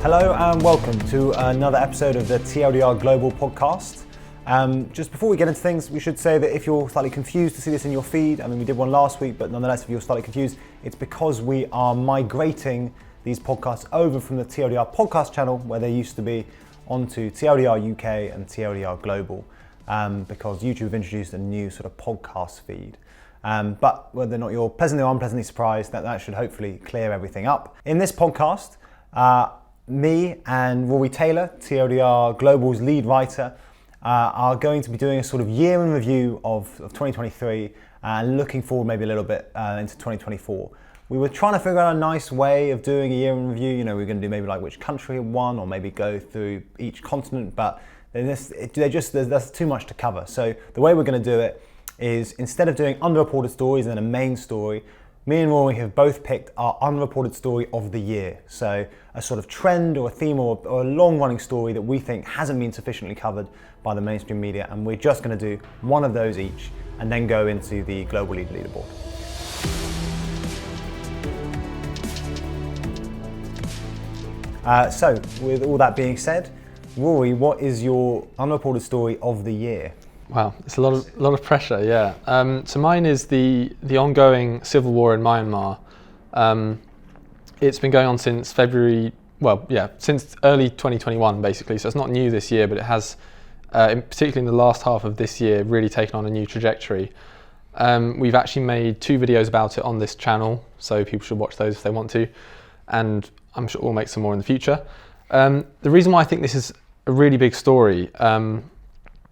Hello and welcome to another episode of the TLDR Global podcast. Just before we get into things, we should say that if you're slightly confused to see this in your feed, we did one last week, but nonetheless, if you're slightly confused, it's because we are migrating these podcasts over from the TLDR podcast channel, where they used to be, onto TLDR UK and TLDR Global, because YouTube have introduced a new sort of podcast feed. But whether or not you're pleasantly or unpleasantly surprised, that should hopefully clear everything up. In this podcast, me and Rory Taylor, TLDR Global's lead writer, are going to be doing a sort of year in review of 2023 and looking forward maybe a little bit into 2024. We were trying to figure out a nice way of doing a year in review. You know, we're going to do maybe like which country it won, or maybe go through each continent, but there's too much to cover. So the way we're going to do it is, instead of doing underreported stories and then a main story, me and Rory have both picked our unreported story of the year. So a sort of trend or a theme or a long-running story that we think hasn't been sufficiently covered by the mainstream media, and we're just going to do one of those each and then go into the Global Leader Leaderboard. So with all that being said, Rory, what is your unreported story of the year? Wow, it's a lot of pressure, yeah. So mine is the ongoing civil war in Myanmar. It's been going on since since early 2021 basically. So it's not new this year, but it has, particularly in the last half of this year, really taken on a new trajectory. We've actually made 2 videos about it on this channel, so people should watch those if they want to, and I'm sure we'll make some more in the future. The reason why I think this is a really big story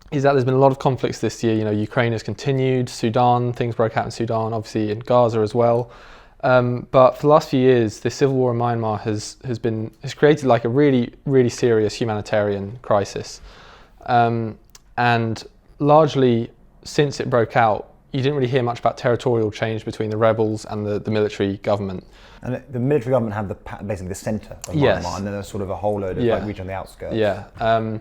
is that there's been a lot of conflicts this year. You know, Ukraine has continued, Sudan, things broke out in Sudan, obviously in Gaza as well. But for the last few years, this civil war in Myanmar has created like a really, really serious humanitarian crisis. And largely since it broke out, you didn't really hear much about territorial change between the rebels and the military government. And the military government had basically the centre of Myanmar, and then there's sort of a whole load of region on the outskirts. Yeah.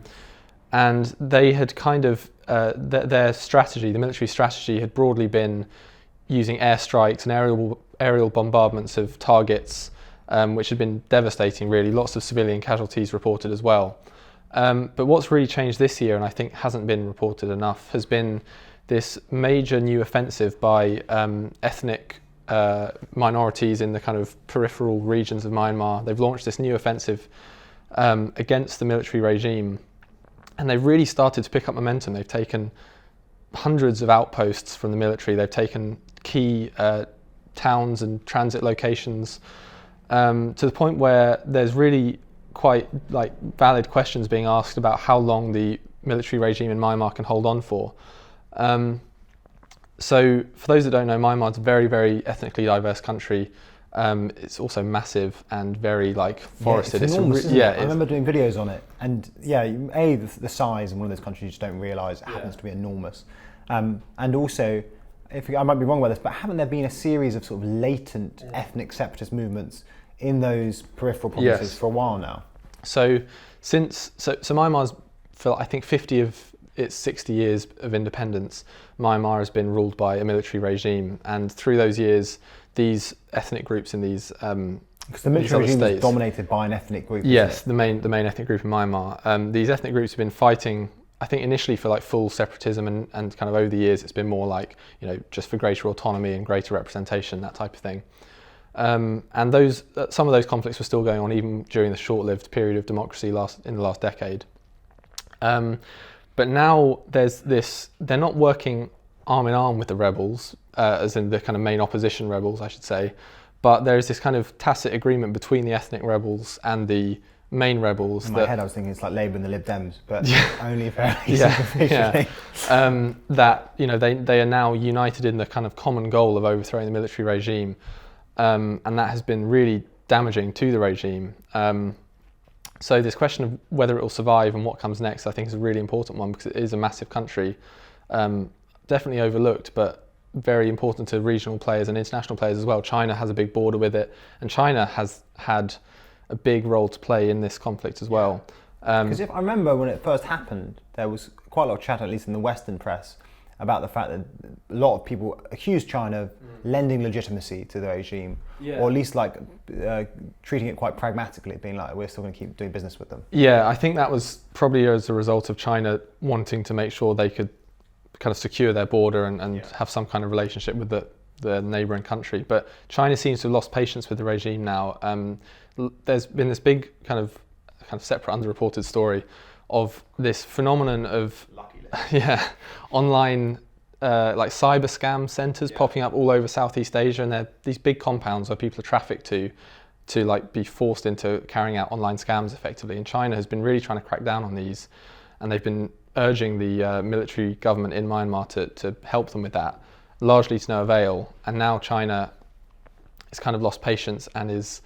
And they had kind of, their strategy, the military strategy, had broadly been using airstrikes and aerial bombardments of targets, which had been devastating really. Lots of civilian casualties reported as well. But what's really changed this year, and I think hasn't been reported enough, has been this major new offensive by ethnic minorities in the kind of peripheral regions of Myanmar. They've launched this new offensive against the military regime. And they've really started to pick up momentum. They've taken hundreds of outposts from the military. They've taken key towns and transit locations to the point where there's really quite valid questions being asked about how long the military regime in Myanmar can hold on for. So for those that don't know, Myanmar is a very, very ethnically diverse country. It's also massive and very forested. It's enormous, isn't it? I remember doing videos on it, and the size in one of those countries you just don't realise it happens to be enormous. And also, I might be wrong about this, but haven't there been a series of sort of latent ethnic separatist movements in those peripheral provinces for a while now? So Myanmar's, for I think 50 of its 60 years of independence, Myanmar has been ruled by a military regime, and through those years, these ethnic groups in these because the military regime is dominated by an ethnic group. Yes, the main ethnic group in Myanmar. These ethnic groups have been fighting, I think, initially for full separatism, and kind of over the years it's been more just for greater autonomy and greater representation, that type of thing. And some of those conflicts were still going on even during the short-lived period of democracy in the last decade. But now they're not working arm in arm with the rebels, as in the kind of main opposition rebels, I should say, but there is this kind of tacit agreement between the ethnic rebels and the main rebels. In my head I was thinking it's like Labour and the Lib Dems, but only fairly superficially. That they are now united in the kind of common goal of overthrowing the military regime, and that has been really damaging to the regime. So this question of whether it will survive and what comes next, I think, is a really important one, because it is a massive country, definitely overlooked, but very important to regional players and international players as well. China has a big border with it, and China has had a big role to play in this conflict as well. Because if I remember when it first happened, there was quite a lot of chat, at least in the Western press, about the fact that a lot of people accuse China of lending legitimacy to the regime, or at least like treating it quite pragmatically, being like, we're still going to keep doing business with them. Yeah, I think that was probably as a result of China wanting to make sure they could kind of secure their border and have some kind of relationship with the neighbouring country. But China seems to have lost patience with the regime now. There's been this big kind of separate underreported story of this phenomenon of online like cyber scam centres popping up all over Southeast Asia, and they're these big compounds where people are trafficked to like be forced into carrying out online scams effectively. And China has been really trying to crack down on these, and they've been urging the military government in Myanmar to help them with that, largely to no avail. And now China has kind of lost patience and is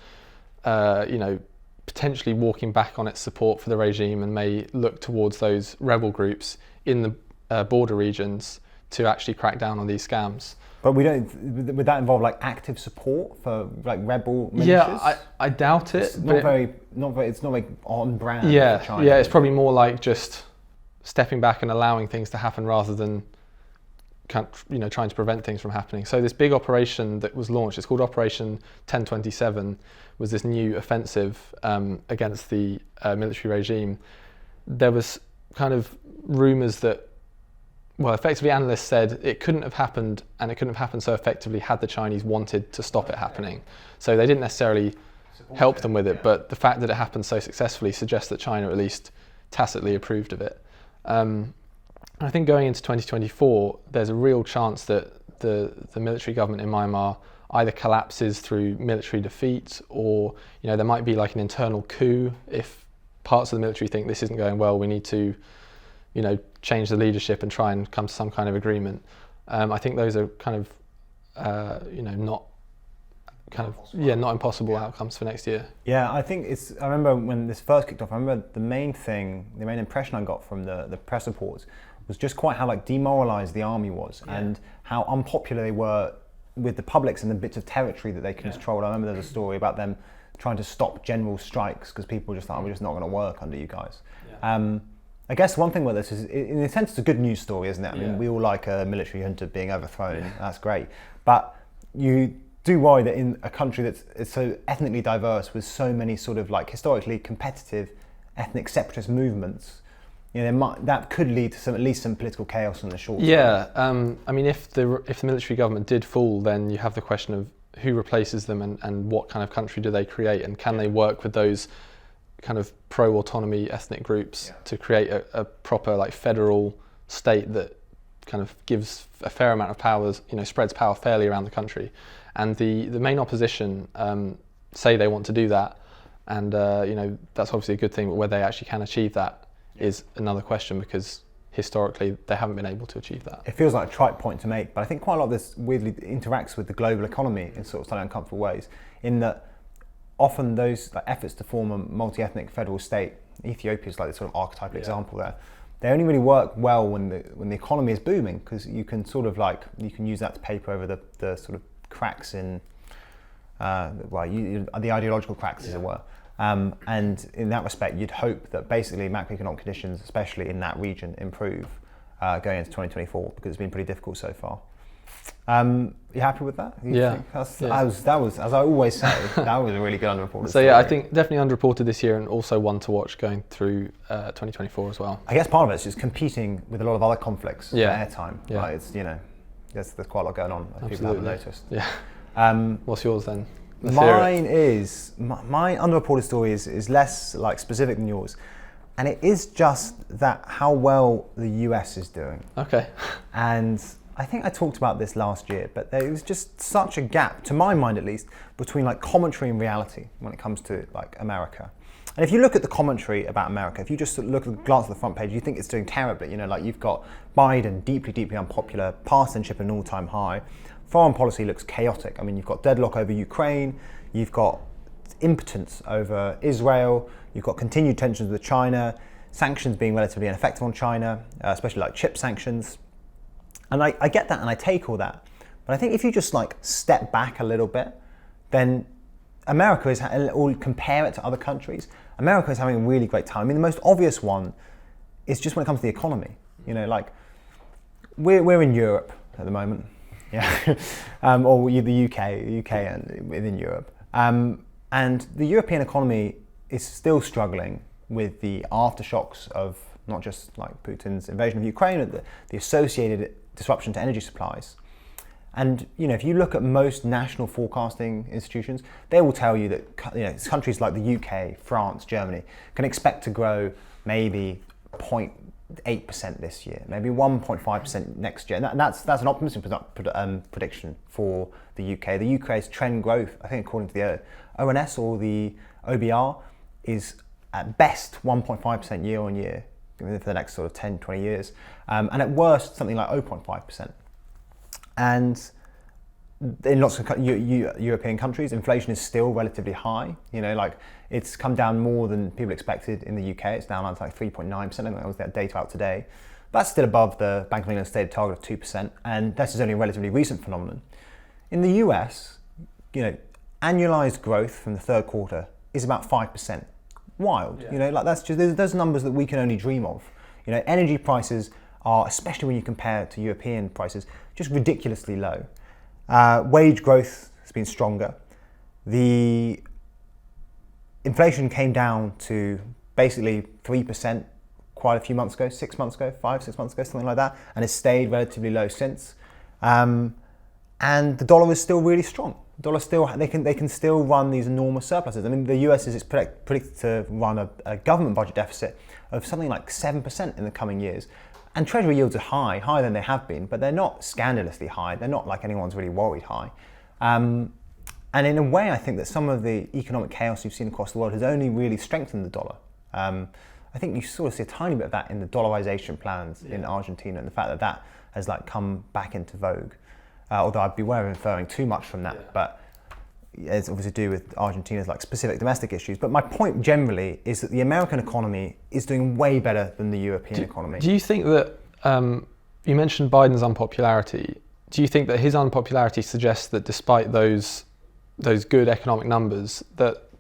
potentially walking back on its support for the regime, and may look towards those rebel groups in the border regions to actually crack down on these scams. But would that involve like active support for like rebel militias? Yeah, I doubt it. It's not very on brand for China. Yeah, it's probably more like just stepping back and allowing things to happen rather than trying to prevent things from happening. So this big operation that was launched, it's called Operation 1027, was this new offensive against the military regime. There was kind of rumours that, well, effectively analysts said it couldn't have happened, and it couldn't have happened so effectively had the Chinese wanted to stop it happening. So they didn't necessarily help them with it, but the fact that it happened so successfully suggests that China at least tacitly approved of it. I think going into 2024, there's a real chance that the military government in Myanmar either collapses through military defeat, or there might be like an internal coup if parts of the military think this isn't going well. We need to change the leadership and try and come to some kind of agreement. I think those are kind of not impossible outcomes for next year. Yeah, I think I remember when this first kicked off, I remember the main impression I got from the press reports was just quite how like demoralised the army was, and how unpopular they were with the publics and the bits of territory that they controlled. I remember there's a story about them trying to stop general strikes because people were just like, we're just not going to work under you guys. I guess one thing with this is, in a sense, it's a good news story, isn't it? I mean, we all like a military junta being overthrown. That's great. But you do worry that in a country it's so ethnically diverse, with so many sort of like historically competitive ethnic separatist movements, that could lead to at least some political chaos in the short term. Yeah, I mean, if the military government did fall, then you have the question of who replaces them, and what kind of country do they create, and can they work with those kind of pro-autonomy ethnic groups to create a proper like federal state that kind of gives a fair amount of powers, spreads power fairly around the country. And the main opposition say they want to do that, and that's obviously a good thing, but whether they actually can achieve that is another question, because historically they haven't been able to achieve that. It feels like a trite point to make, but I think quite a lot of this weirdly interacts with the global economy in sort of slightly uncomfortable ways, in that often those efforts to form a multi-ethnic federal state, Ethiopia is like the sort of archetypal example there, they only really work well when the economy is booming, because you can sort of you can use that to paper over the sort of cracks in the ideological cracks, as it were. And in that respect, you'd hope that basically macroeconomic conditions, especially in that region, improve going into 2024, because it's been pretty difficult so far. You happy with that? That was, as I always say, that was a really good underreported So story. I think definitely underreported this year, and also one to watch going through 2024 as well. I guess part of it is just competing with a lot of other conflicts for airtime. Yeah. Right? It's there's quite a lot going on. People haven't noticed. Yeah. What's yours then? Mine is my underreported story is less like specific than yours, and it is just that how well the US is doing. Okay. And I think I talked about this last year, but there was just such a gap, to my mind at least, between like commentary and reality when it comes to like America. And if you look at the commentary about America, if you just glance at the front page, you think it's doing terribly. Like you've got Biden, deeply unpopular, partisanship at an all-time high. Foreign policy looks chaotic. I mean, you've got deadlock over Ukraine, you've got impotence over Israel, you've got continued tensions with China, sanctions being relatively ineffective on China, especially like chip sanctions. And I get that, and I take all that. But I think if you just like step back a little bit, then America is, or compare it to other countries, America is having a really great time. I mean, the most obvious one is just when it comes to the economy. Like we're in Europe at the moment, yeah, or the UK and within Europe, and the European economy is still struggling with the aftershocks of not just like Putin's invasion of Ukraine, but the associated disruption to energy supplies. And if you look at most national forecasting institutions, they will tell you that countries like the UK, France, Germany can expect to grow maybe 0.8% this year, maybe 1.5% next year, and that's an optimistic prediction for the UK. The UK's trend growth, I think, according to the ONS or the OBR, is at best 1.5% year on year for the next sort of 10, 20 years, and at worst something like 0.5%. And in lots of European countries, inflation is still relatively high. It's come down more than people expected in the UK. It's down to like 3.9%. I think that was that data out today. But that's still above the Bank of England's stated target of 2%, and this is only a relatively recent phenomenon. In the US, annualized growth from the third quarter is about 5%. Wild, that's just those numbers that we can only dream of. Energy prices are, especially when you compare to European prices, just ridiculously low. Wage growth has been stronger. The inflation came down to basically 3% quite a few months ago, 6 months ago, 5-6 months ago, something like that, and it's stayed relatively low since. And the dollar is still really strong. The dollar still, they can still run these enormous surpluses. I mean, the US is predicted to run a government budget deficit of something like 7% in the coming years. And treasury yields are higher than they have been, but they're not scandalously high. They're not like anyone's really worried high. And in a way, I think that some of the economic chaos you've seen across the world has only really strengthened the dollar. I think you sort of see a tiny bit of that in the dollarization plans in Argentina, and the fact that has come back into vogue. Although I'd beware of inferring too much from that, but it's obviously to do with Argentina's specific domestic issues. But my point generally is that the American economy is doing way better than the European economy. Do you think that, you mentioned Biden's unpopularity, do you think that his unpopularity suggests that despite those good economic numbers, that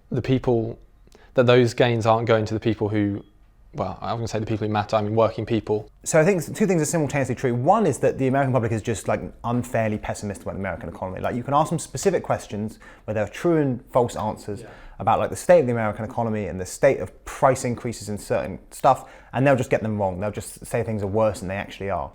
those gains aren't going to the people who, well, I'm going to say the people who matter, I mean working people? So I think two things are simultaneously true. One is that the American public is just unfairly pessimistic about the American economy. You can ask them specific questions where there are true and false answers about the state of the American economy and the state of price increases in certain stuff, and they'll just get them wrong. They'll just say things are worse than they actually are.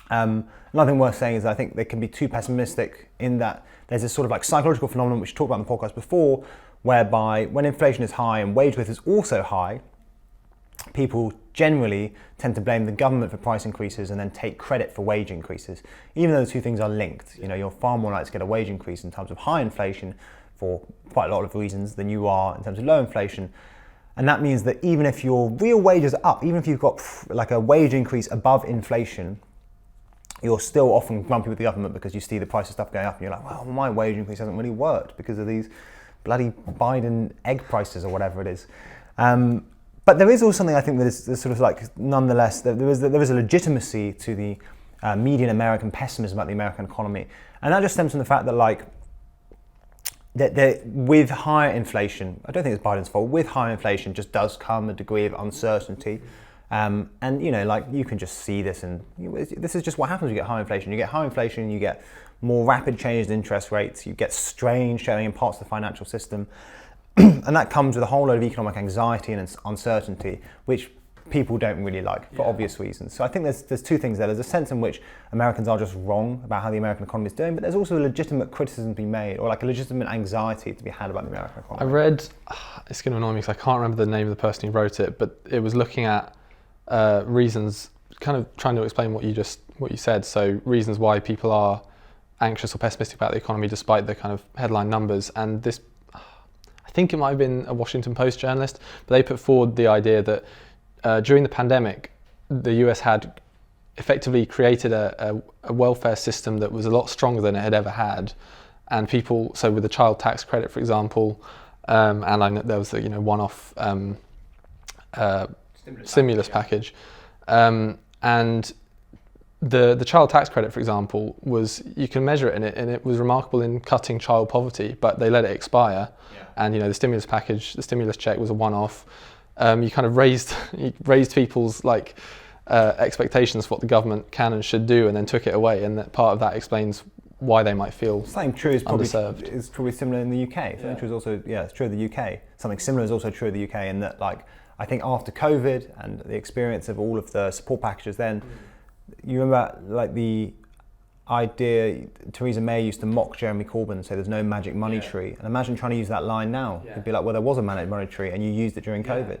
Another thing worth saying is I think they can be too pessimistic in that there's this sort of psychological phenomenon which we talked about in the podcast before, whereby when inflation is high and wage growth is also high, people generally tend to blame the government for price increases and then take credit for wage increases, even though the two things are linked. You're far more likely to get a wage increase in times of high inflation for quite a lot of reasons than you are in terms of low inflation. And that means that even if your real wages are up, even if you've got a wage increase above inflation, you're still often grumpy with the government because you see the price of stuff going up and you're like, well, my wage increase hasn't really worked because of these bloody Biden egg prices or whatever it is. But there is also something I think that is sort of nonetheless, there is a legitimacy to the median American pessimism about the American economy. And that just stems from the fact that that with higher inflation, I don't think it's Biden's fault, with higher inflation just does come a degree of uncertainty. And you can just see this, and this is just what happens when you get high inflation. You get high inflation, you get more rapid changes in interest rates, you get strain showing in parts of the financial system. And that comes with a whole load of economic anxiety and uncertainty, which people don't really like for obvious reasons. So I think there's two things there. There's a sense in which Americans are just wrong about how the American economy is doing, but there's also a legitimate criticism to be made, or a legitimate anxiety to be had about the American economy. I read, it's going to annoy me because I can't remember the name of the person who wrote it, but it was looking at reasons, kind of trying to explain what you said. So reasons why people are anxious or pessimistic about the economy despite the kind of headline numbers. And this, I think it might have been a Washington Post journalist, but they put forward the idea that during the pandemic, the US had effectively created a welfare system that was a lot stronger than it had ever had. And people, so with the child tax credit, for example, and I know there was a one-off stimulus package. And the child tax credit, for example, was, you can measure it, and it was remarkable in cutting child poverty, but they let it expire. And the stimulus package, the stimulus check was a one-off. You kind of raised people's expectations for what the government can and should do, and then took it away, and that part of that explains why they might feel something true is probably underserved. Similar in the UK. Something true is also it's true of the UK. Something similar is also true of the UK in that, like, I think after COVID and the experience of all of the support packages, then you remember like the idea Theresa May used to mock Jeremy Corbyn and say there's no magic money tree, and imagine trying to use that line now. It'd be like, well, there was a magic money tree and you used it during COVID.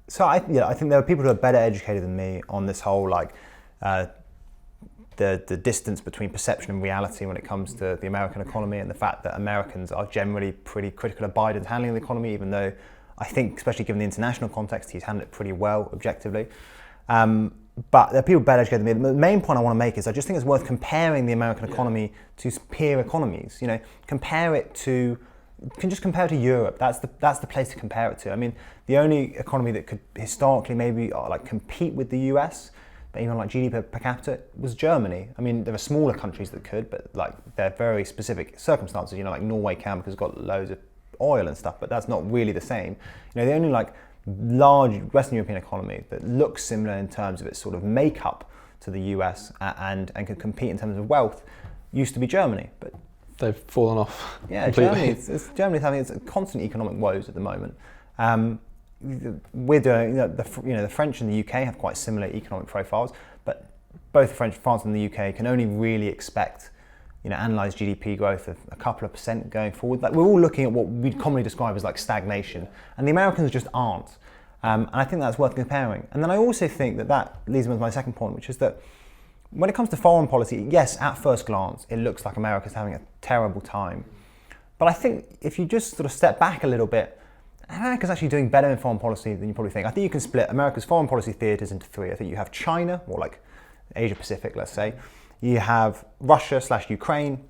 So I think there are people who are better educated than me on this whole like the distance between perception and reality when it comes to the American economy, and the fact that Americans are generally pretty critical of Biden's handling the economy, even though I think, especially given the international context, he's handled it pretty well objectively. But there are people better educated than me. The main point I want to make is I just think it's worth comparing the American economy to peer economies. You know, compare it to Europe. That's the place to compare it to. I mean, the only economy that could historically maybe like compete with the US, but even like GDP per capita, was Germany. I mean, there are smaller countries that could, but like they're very specific circumstances. You know, like Norway can because it's got loads of oil and stuff, but that's not really the same. You know, the only like large Western European economy that looks similar in terms of its sort of makeup to the US and could compete in terms of wealth used to be Germany, but they've fallen off. Yeah, completely. Germany's having its constant economic woes at the moment. We're doing, the French and the UK have quite similar economic profiles, but both France and the UK can only really expect, analyze GDP growth of a couple of % going forward. Like, we're all looking at what we'd commonly describe as like stagnation, and the Americans just aren't. And I think that's worth comparing. And then I also think that leads me to my second point, which is that when it comes to foreign policy, yes, at first glance, it looks like America's having a terrible time. But I think if you just sort of step back a little bit, America's actually doing better in foreign policy than you probably think. I think you can split America's foreign policy theatres into three. I think you have China, or like Asia Pacific, let's say. You have Russia/Ukraine,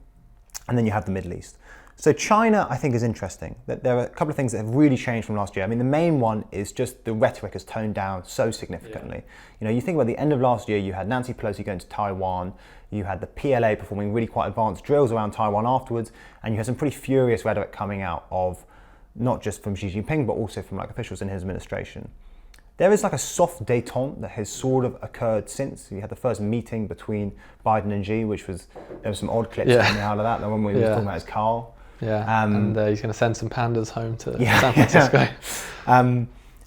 and then you have the Middle East. So China, I think, is interesting. That there are a couple of things that have really changed from last year. I mean, the main one is just the rhetoric has toned down so significantly. Yeah. You think about the end of last year, you had Nancy Pelosi going to Taiwan, you had the PLA performing really quite advanced drills around Taiwan afterwards, and you had some pretty furious rhetoric coming out of not just from Xi Jinping, but also from like officials in his administration. There is like a soft détente that has sort of occurred since. You had the first meeting between Biden and Xi, there were some odd clips coming out of that. The one we were talking about is Carl. Yeah, and he's going to send some pandas home to San Francisco.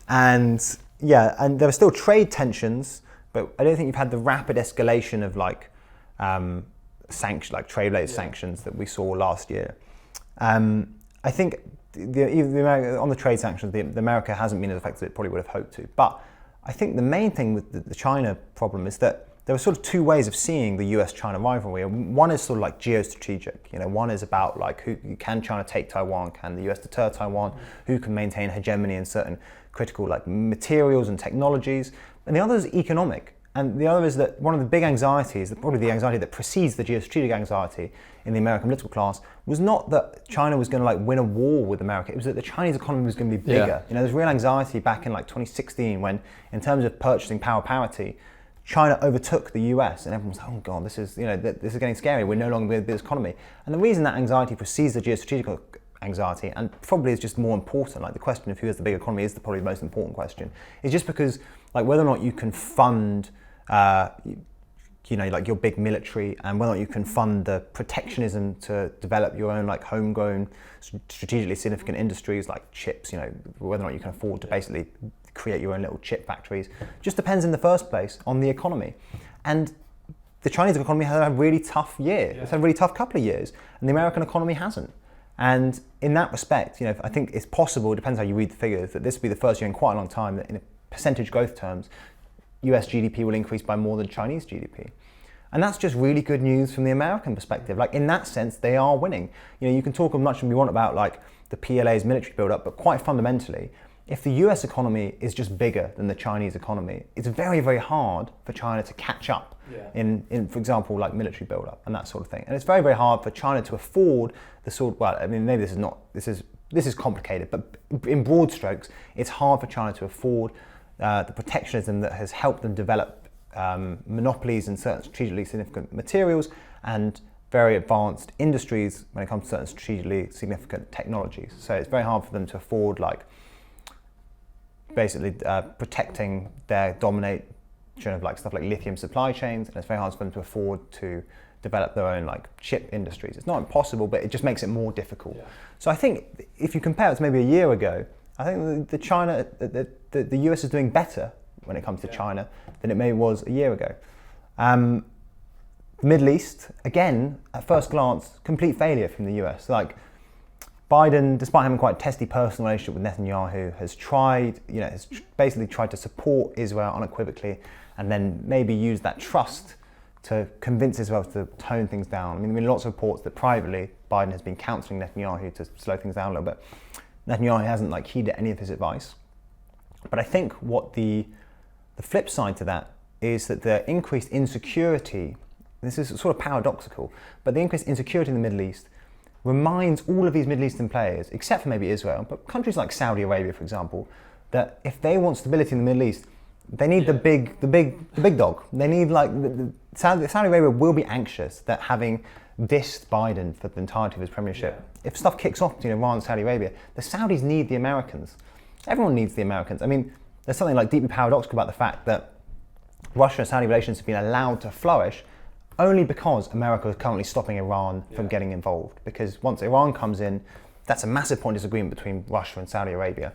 And there are still trade tensions, but I don't think you've had the rapid escalation of like trade-related sanctions that we saw last year. I think on the trade sanctions, America hasn't been as effective as it probably would have hoped to. But I think the main thing with the China problem is that there are sort of two ways of seeing the US-China rivalry. One is sort of like geostrategic. One is about like can China take Taiwan? Can the US deter Taiwan? Who can maintain hegemony in certain critical like materials and technologies? And the other is economic. And the other is that one of the big anxieties, probably the anxiety that precedes the geostrategic anxiety in the American political class, was not that China was going to like win a war with America. It was that the Chinese economy was going to be bigger. Yeah. There's real anxiety back in like 2016 when, in terms of purchasing power parity, China overtook the US, and everyone was like, oh God, this is getting scary. We're no longer the biggest economy. And the reason that anxiety precedes the geostrategic anxiety, and probably is just more important, like the question of who has the big economy is probably the most important question, is just because like whether or not you can fund like your big military, and whether or not you can fund the protectionism to develop your own like homegrown strategically significant industries like chips, whether or not you can afford to basically create your own little chip factories, just depends in the first place on the economy. And the Chinese economy has had a really tough year. It's had a really tough couple of years, and the American economy hasn't. And in that respect, I think it's possible, it depends how you read the figures, that this will be the first year in quite a long time that in percentage growth terms, US GDP will increase by more than Chinese GDP. And that's just really good news from the American perspective. Like in that sense, they are winning. You can talk as much as you want about like the PLA's military build-up, but quite fundamentally, if the US economy is just bigger than the Chinese economy, it's very, very hard for China to catch up in, for example, like military build-up and that sort of thing. And it's very, very hard for China to afford the sort, maybe this is complicated, but in broad strokes, it's hard for China to afford the protectionism that has helped them develop monopolies in certain strategically significant materials and very advanced industries when it comes to certain strategically significant technologies. So it's very hard for them to afford like basically protecting their of like stuff like lithium supply chains, and it's very hard for them to afford to develop their own like chip industries. It's not impossible, but it just makes it more difficult. Yeah. So I think if you compare it to maybe a year ago, I think the US is doing better when it comes to China than it maybe was a year ago. The Middle East, again, at first glance, complete failure from the US. Like Biden, despite having quite a testy personal relationship with Netanyahu, has basically tried to support Israel unequivocally, and then maybe use that trust to convince Israel to tone things down. I mean, there have been lots of reports that privately Biden has been counselling Netanyahu to slow things down a little bit. Netanyahu hasn't like heeded any of his advice. But I think what the flip side to that is that the increased insecurity, this is sort of paradoxical, but the increased insecurity in the Middle East reminds all of these Middle Eastern players, except for maybe Israel, but countries like Saudi Arabia, for example, that if they want stability in the Middle East, they need the big dog. They need Saudi Arabia will be anxious that having dissed Biden for the entirety of his premiership, if stuff kicks off between Iran and Saudi Arabia, the Saudis need the Americans. Everyone needs the Americans. I mean, there's something like deeply paradoxical about the fact that Russia and Saudi relations have been allowed to flourish only because America is currently stopping Iran from getting involved. Because once Iran comes in, that's a massive point of disagreement between Russia and Saudi Arabia.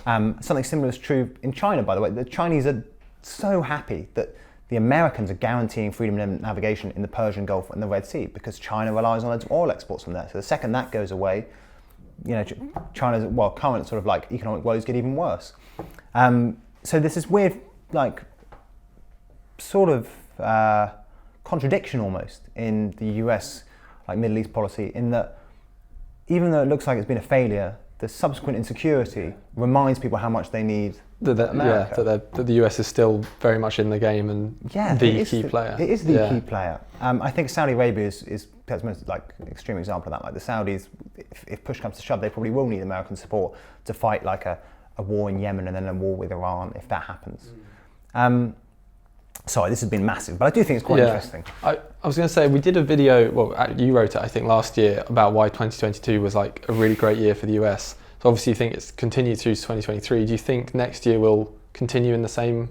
Something similar is true in China, by the way. The Chinese are so happy that the Americans are guaranteeing freedom of navigation in the Persian Gulf and the Red Sea because China relies on its oil exports from there. So the second that goes away, China's current sort of like economic woes get even worse. So there's this weird sort of contradiction almost in the US Middle East policy, in that even though it looks like it's been a failure, the subsequent insecurity reminds people how much they need America. That the US is still very much in the game and the key player. It is the key player. I think Saudi Arabia is perhaps the most extreme example of that. Like the Saudis, if push comes to shove, they probably will need American support to fight like a war in Yemen and then a war with Iran if that happens. Sorry, this has been massive, but I do think it's quite interesting. I was going to say, we did a video, you wrote it, I think, last year about why 2022 was like a really great year for the US. So obviously you think it's continued through 2023. Do you think next year will continue in the same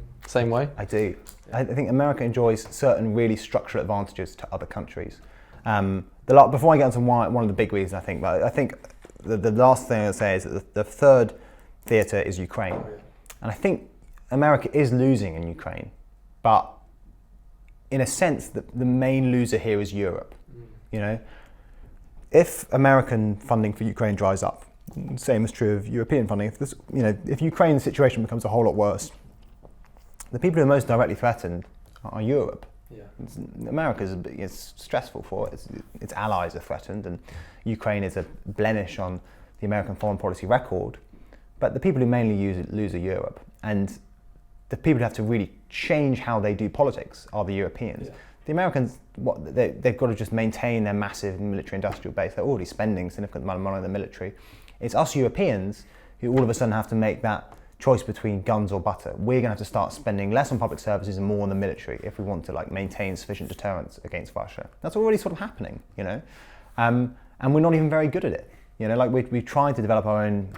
way? I do. I think America enjoys certain really structural advantages to other countries. Before I get into one of the big reasons, I think the last thing I'll say is that the third theatre is Ukraine. And I think America is losing in Ukraine. But in a sense, the main loser here is Europe. If American funding for Ukraine dries up, same is true of European funding. If Ukraine's situation becomes a whole lot worse, the people who are most directly threatened are Europe. America is stressful for it. Its allies are threatened, and Ukraine is a blemish on the American foreign policy record. But the people who mainly lose are Europe, and the people who have to really change how they do politics are the Europeans. The Americans, they've got to just maintain their massive military-industrial base. They're already spending a significant amount of money on the military. It's us Europeans who all of a sudden have to make that choice between guns or butter. We're going to have to start spending less on public services and more on the military if we want to maintain sufficient deterrence against Russia. That's already sort of happening, and we're not even very good at it. We've tried to develop our own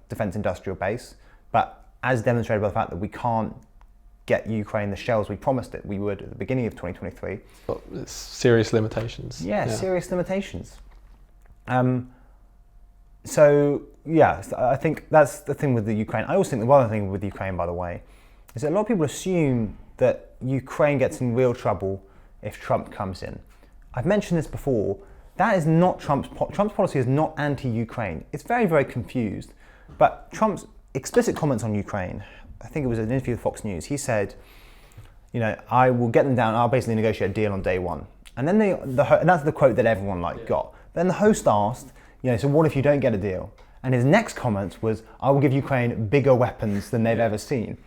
defense industrial base, but as demonstrated by the fact that we can't get Ukraine the shells we promised it we would at the beginning of 2023. But it's serious limitations. Serious limitations. I think that's the thing with the Ukraine. I also think the other thing with Ukraine, by the way, is that a lot of people assume that Ukraine gets in real trouble if Trump comes in. I've mentioned this before. That is not Trump's policy is not anti-Ukraine. It's very, very confused. But Trump's explicit comments on Ukraine, I think it was an interview with Fox News, he said, I will get them down, I'll basically negotiate a deal on day one. And then and that's the quote that everyone got. Then the host asked, so what if you don't get a deal? And his next comment was, I will give Ukraine bigger weapons than they've ever seen.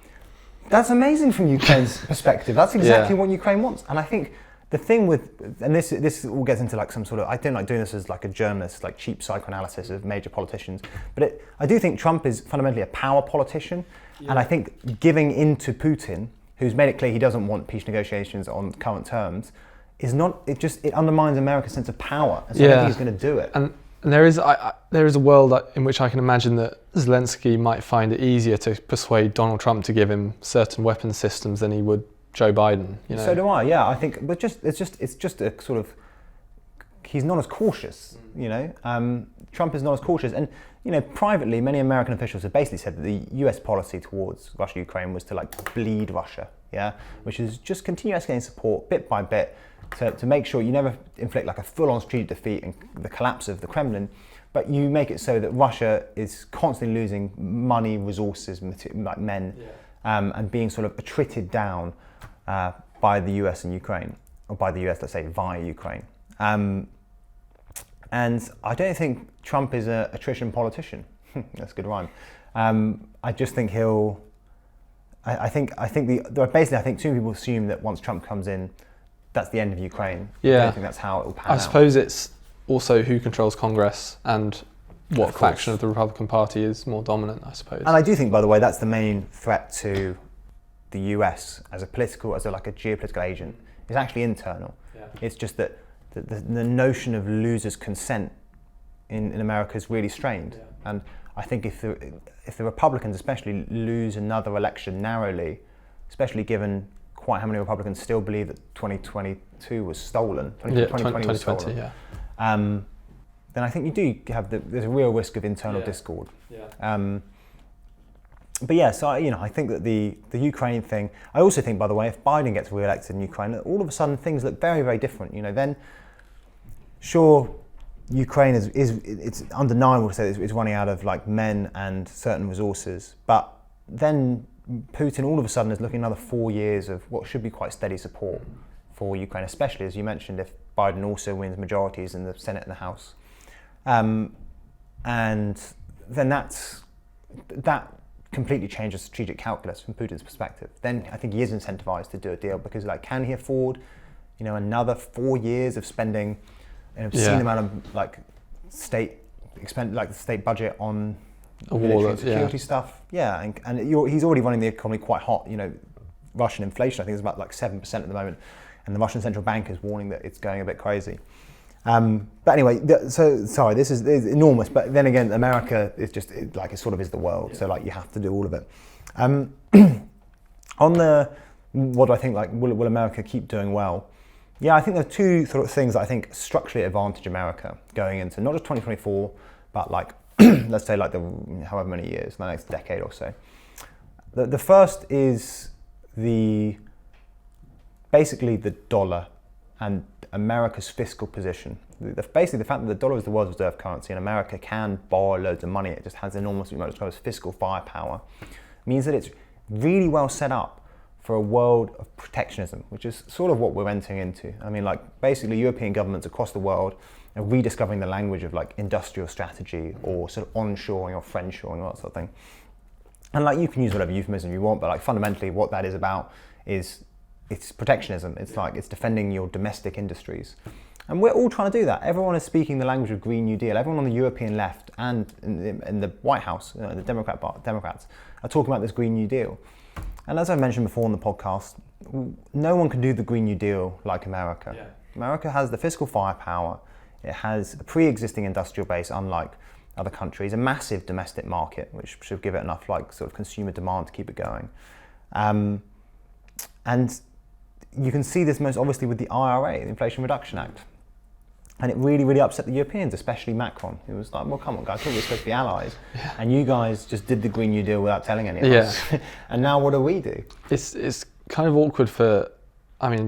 That's amazing from Ukraine's perspective. That's exactly what Ukraine wants. And I think the thing and this all gets into some sort of, I don't like doing this as a journalist, cheap psychoanalysis of major politicians, but I do think Trump is fundamentally a power politician, and I think giving in to Putin, who's made it clear he doesn't want peace negotiations on current terms, it undermines America's sense of power, and so I don't think he's going to do it. And there is a world in which I can imagine that Zelensky might find it easier to persuade Donald Trump to give him certain weapon systems than he would Joe Biden. You know? So do I. Yeah, I think, but it's just a sort of, he's not as cautious. You know, Trump is not as cautious, and you know, privately, many American officials have basically said that the U.S. policy towards Russia-Ukraine was to like bleed Russia, yeah, which is just continue escalating support bit by bit to make sure you never inflict like a full-on strategic defeat and the collapse of the Kremlin, but you make it so that Russia is constantly losing money, resources, like men, and being sort of attrited down by the US and Ukraine, or by the US, let's say, via Ukraine. And I don't think Trump is an attrition politician. That's a good rhyme. I just think he'll. I think basically I think too many people assume that once Trump comes in, that's the end of Ukraine. Yeah. I don't think that's how it will pan out. I suppose it's also who controls Congress and what faction of the Republican Party is more dominant, I suppose. And I do think, by the way, that's the main threat to the US as a geopolitical agent. It's actually internal. Yeah. It's just that the notion of losers' consent in America is really strained. Yeah. And I think if the Republicans especially lose another election narrowly, especially given quite how many Republicans still believe that 2022 was stolen, 2020 was stolen, yeah. Then I think you do have there's a real risk of internal discord. Yeah. But yeah, so I think that the Ukraine thing. I also think, by the way, if Biden gets re-elected in Ukraine, all of a sudden things look very, very different. You know, then sure, Ukraine is it's undeniable to say it's running out of like men and certain resources, but then Putin all of a sudden is looking another 4 years of what should be quite steady support for Ukraine, especially as you mentioned, if Biden also wins majorities in the Senate and the House, and then that completely changes strategic calculus from Putin's perspective. Then I think he is incentivized to do a deal because, like, can he afford, another 4 years of spending an obscene amount of like state the state budget on military and security stuff? Yeah, and he's already running the economy quite hot. Russian inflation I think is about like 7% at the moment, and the Russian central bank is warning that it's going a bit crazy. But anyway, sorry, this is enormous. But then again, America is just it sort of is the world. Yeah. So like you have to do all of it. On the what do I think? Like, will America keep doing well? Yeah, I think there are two sort of things that I think structurally advantage America going into not just 2024, but like let's say like the however many years, the next decade or so. The first is basically the dollar and America's fiscal position. Basically, the fact that the dollar is the world's reserve currency and America can borrow loads of money, it just has enormous amounts of fiscal firepower, means that it's really well set up for a world of protectionism, which is sort of what we're entering into. I mean, like, basically European governments across the world are rediscovering the language of like industrial strategy or sort of onshoring or friendshoring or that sort of thing. And like, you can use whatever euphemism you want, but like fundamentally what that is about is it's protectionism. It's like it's defending your domestic industries. And we're all trying to do that. Everyone is speaking the language of Green New Deal. Everyone on the European left and in the White House, the Democrats, are talking about this Green New Deal. And as I mentioned before on the podcast, no one can do the Green New Deal like America. Yeah. America has the fiscal firepower. It has a pre-existing industrial base, unlike other countries, a massive domestic market, which should give it enough like sort of consumer demand to keep it going. And you can see this most obviously with the IRA, the Inflation Reduction Act. And it really, really upset the Europeans, especially Macron. It was like, well, come on, guys, I thought we were supposed to be allies. Yeah. And you guys just did the Green New Deal without telling any of us. And now what do we do? It's kind of awkward for,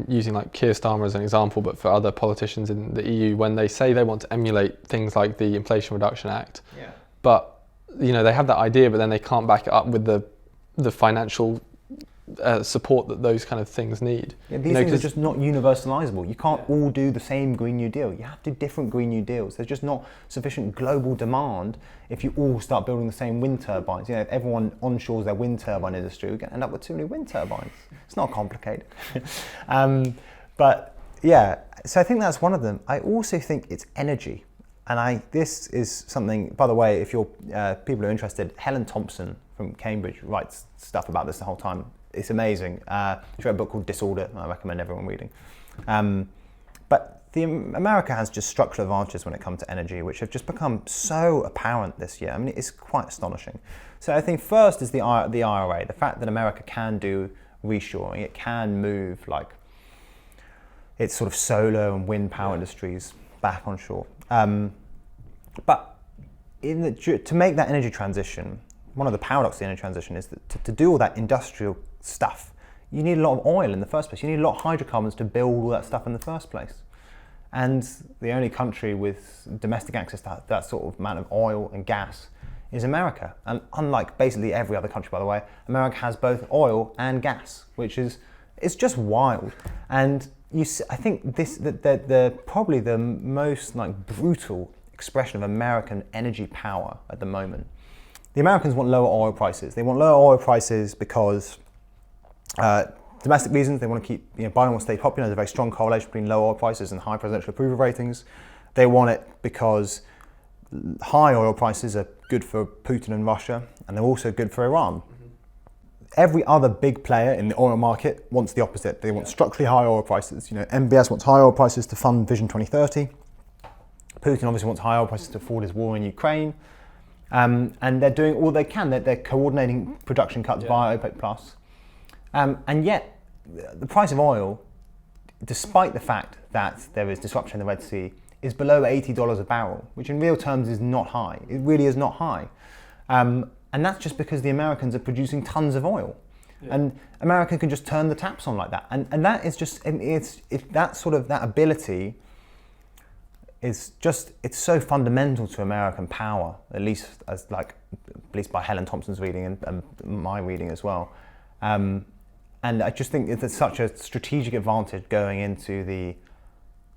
using like Keir Starmer as an example, but for other politicians in the EU, when they say they want to emulate things like the Inflation Reduction Act. Yeah. But, they have that idea, but then they can't back it up with the financial support that those kind of things need. Yeah, these things are just not universalizable. You can't all do the same Green New Deal. You have to do different Green New Deals. There's just not sufficient global demand if you all start building the same wind turbines. If everyone onshores their wind turbine industry, we're going to end up with too many wind turbines. It's not complicated. But yeah, so I think that's one of them. I also think it's energy. And this is something, by the way, if you're people are interested, Helen Thompson from Cambridge writes stuff about this the whole time. It's amazing. She wrote a book called Disorder, I recommend everyone reading. But America has just structural advantages when it comes to energy, which have just become so apparent this year. It's quite astonishing. So I think first is the IRA, the fact that America can do reshoring. It can move like its sort of solar and wind power industries back onshore. But to make that energy transition, one of the paradoxes of the energy transition is that to do all that industrial stuff, you need a lot of oil in the first place. You need a lot of hydrocarbons to build all that stuff in the first place. And the only country with domestic access to that sort of amount of oil and gas is America. And unlike basically every other country, by the way, America has both oil and gas, which it's just wild. And I think probably the most like brutal expression of American energy power at the moment. The Americans want lower oil prices. They want lower oil prices because domestic reasons. They want to keep Biden wants to stay popular. There's a very strong correlation between low oil prices and high presidential approval ratings. They want it because high oil prices are good for Putin and Russia, and they're also good for Iran. Every other big player in the oil market wants the opposite. They want structurally high oil prices. MBS wants high oil prices to fund Vision 2030. Putin obviously wants high oil prices to afford his war in Ukraine. And they're doing all they can. They're coordinating production cuts via OPEC+. And yet, the price of oil, despite the fact that there is disruption in the Red Sea, is below $80 a barrel, which in real terms is not high. It really is not high. And that's just because the Americans are producing tons of oil. Yeah. And America can just turn the taps on like that. And that is just, that ability is just, it's so fundamental to American power, at least by Helen Thompson's reading and my reading as well. And I just think it's such a strategic advantage going into the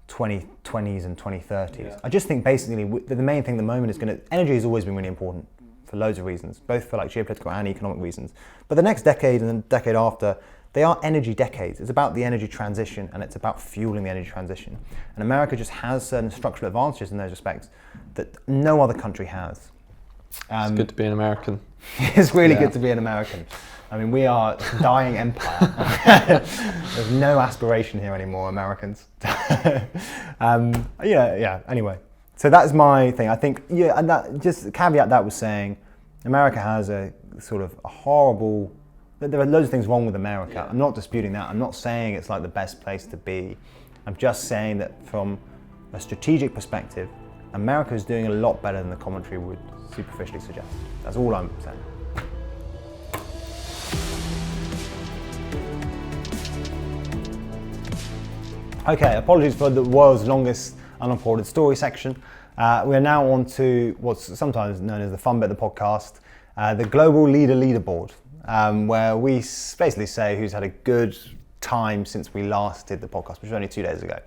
2020s and 2030s. Yeah. I just think basically the main thing at the moment is energy has always been really important for loads of reasons, both for geopolitical and economic reasons. But the next decade and the decade after, they are energy decades. It's about the energy transition, and it's about fueling the energy transition. And America just has certain structural advantages in those respects that no other country has. It's good to be an American. It's really good to be an American. I mean, we are a dying empire. There's no aspiration here anymore, Americans. Anyway. So that's my thing. I think, and that just caveat that was saying, America has a sort of a horrible, there are loads of things wrong with America. Yeah. I'm not disputing that. I'm not saying it's like the best place to be. I'm just saying that from a strategic perspective, America is doing a lot better than the commentary would superficially suggest. That's all I'm saying. Okay, apologies for the world's longest unreported story section. We are now on to what's sometimes known as the fun bit of the podcast, the Global Leader Leaderboard, where we basically say who's had a good time since we last did the podcast, which was only 2 days ago,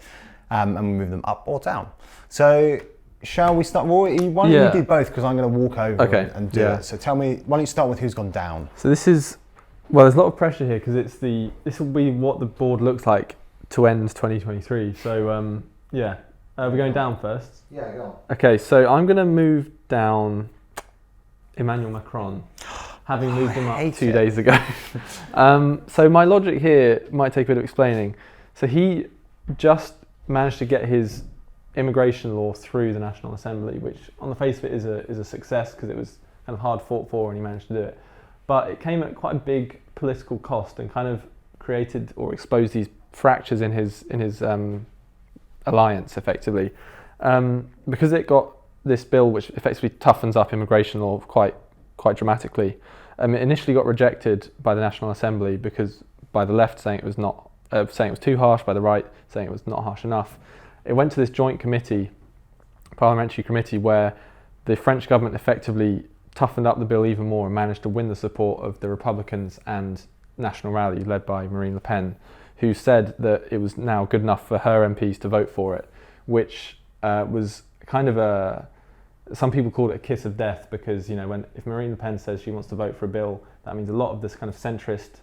and we move them up or down. So shall we start? Why don't you do both, because I'm going to walk over and do it. So tell me, why don't you start with who's gone down? So this is, there's a lot of pressure here because this will be what the board looks like to end 2023. So we're going down first. Yeah, go on. Okay, so I'm going to move down Emmanuel Macron, having moved him up 2 days ago. So my logic here might take a bit of explaining. So he just managed to get his immigration law through the National Assembly, which on the face of it is a success because it was kind of hard fought for and he managed to do it. But it came at quite a big political cost and kind of created or exposed these fractures in his alliance effectively, because it got this bill which effectively toughens up immigration law quite dramatically. It initially got rejected by the National Assembly because by the left saying it was not saying it was too harsh, by the right saying it was not harsh enough. It went to this joint committee, parliamentary committee, where the French government effectively toughened up the bill even more and managed to win the support of the Republicans and National Rally led by Marine Le Pen, who said that it was now good enough for her MPs to vote for it, which was kind of some people called it a kiss of death, because if Marine Le Pen says she wants to vote for a bill, that means a lot of this kind of centrist,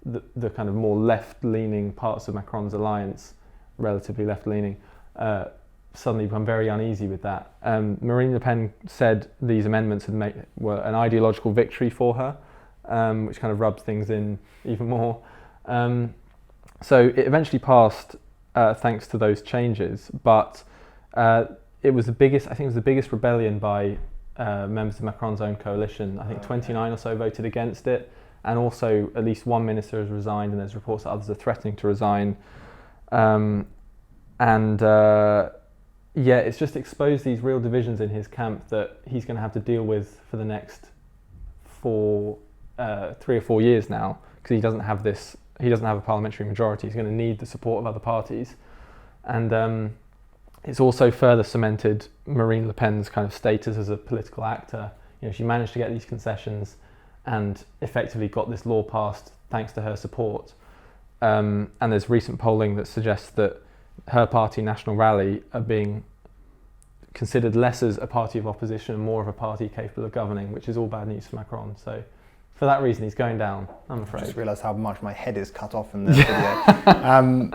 the kind of more left-leaning parts of Macron's alliance, relatively left-leaning, suddenly become very uneasy with that. Marine Le Pen said these amendments were an ideological victory for her, which kind of rubs things in even more. So it eventually passed thanks to those changes, but it was the biggest rebellion by members of Macron's own coalition. I think 29 or so voted against it, and also at least one minister has resigned, and there's reports that others are threatening to resign. It's just exposed these real divisions in his camp that he's going to have to deal with for the next 3 or 4 years now, because he doesn't have a parliamentary majority. He's going to need the support of other parties, and it's also further cemented Marine Le Pen's kind of status as a political actor. She managed to get these concessions and effectively got this law passed thanks to her support. And there's recent polling that suggests that her party, National Rally, are being considered less as a party of opposition and more of a party capable of governing, which is all bad news for Macron. So for that reason, he's going down, I'm afraid. I just realised how much my head is cut off in the video.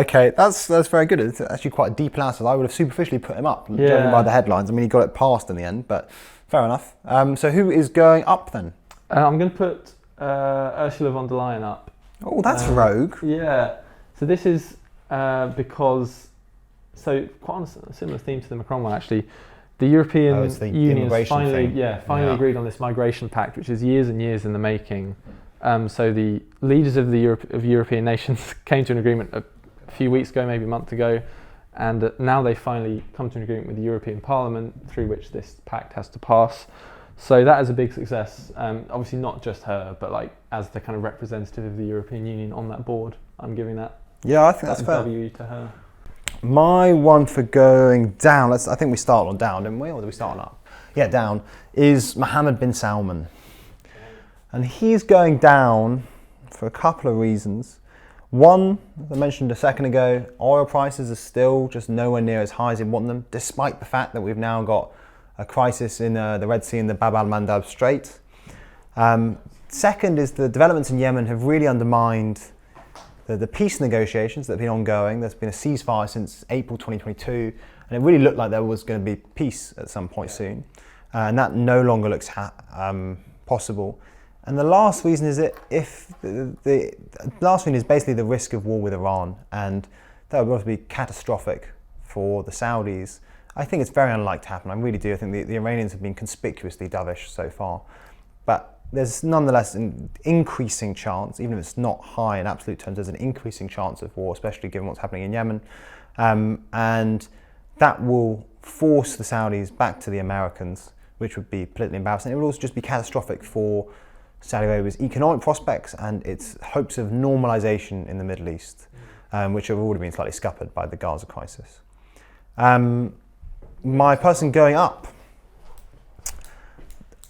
Okay, that's very good. It's actually quite a deep analysis. I would have superficially put him up, judging by the headlines. I mean, he got it passed in the end, but fair enough. So who is going up then? I'm going to put Ursula von der Leyen up. Oh, that's rogue. Yeah. So this is because, quite on a similar theme to the Macron one actually, the European Union has finally agreed on this migration pact, which is years and years in the making. So the leaders of European nations came to an agreement a few weeks ago, maybe a month ago, and now they finally come to an agreement with the European Parliament through which this pact has to pass. So that is a big success. Obviously not just her, but as the kind of representative of the European Union on that board, I'm giving that. Yeah, I think that's fair. W to her. My one for going down, I think we started on down, didn't we? Or did we start on up? Yeah, down, is Mohammed bin Salman. And he's going down for a couple of reasons. One, as I mentioned a second ago, oil prices are still just nowhere near as high as we want them, despite the fact that we've now got a crisis in the Red Sea and the Bab al-Mandab Strait. Second is the developments in Yemen have really undermined the peace negotiations that have been ongoing. There's been a ceasefire since April 2022, and it really looked like there was going to be peace at some point soon. And that no longer looks possible. And the last reason is that the last reason is basically the risk of war with Iran, and that would obviously be catastrophic for the Saudis. I think it's very unlikely to happen. I really do. I think the Iranians have been conspicuously dovish so far, but there's nonetheless an increasing chance, even if it's not high in absolute terms, there's an increasing chance of war, especially given what's happening in Yemen. And that will force the Saudis back to the Americans, which would be politically embarrassing. It would also just be catastrophic for Saudi Arabia's economic prospects and its hopes of normalization in the Middle East, which have already been slightly scuppered by the Gaza crisis. My person going up,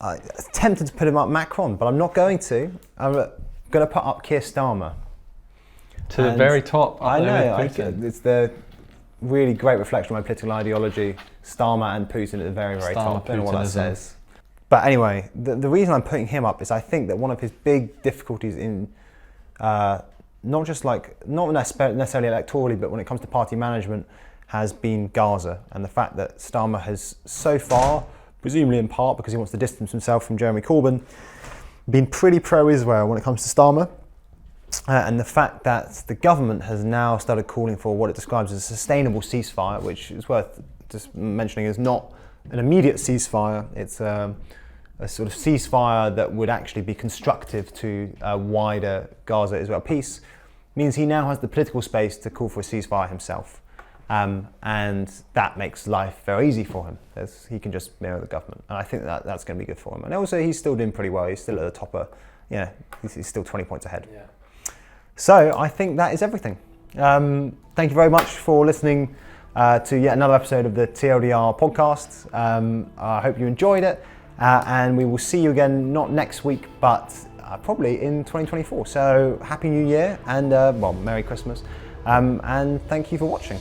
I'm tempted to put him up Macron, but I'm not going to. I'm going to put up Keir Starmer. To the very top. I know, it's the really great reflection of my political ideology. Starmer and Putin at the very, very top. I don't know what that says. But anyway, the reason I'm putting him up is I think that one of his big difficulties in not necessarily electorally, but when it comes to party management, has been Gaza, and the fact that Starmer has so far, presumably in part because he wants to distance himself from Jeremy Corbyn, been pretty pro-Israel when it comes to Starmer. And the fact that the government has now started calling for what it describes as a sustainable ceasefire, which is worth just mentioning is not an immediate ceasefire. It's a sort of ceasefire that would actually be constructive to a wider Gaza-Israel peace, means he now has the political space to call for a ceasefire himself. And that makes life very easy for him. He can just mirror the government. And I think that's going to be good for him. And also he's still doing pretty well. He's still at the top he's still 20 points ahead. Yeah. So I think that is everything. Thank you very much for listening to yet another episode of the TLDR podcast. I hope you enjoyed it. And we will see you again, not next week, but probably in 2024. So Happy New Year and Merry Christmas. And thank you for watching.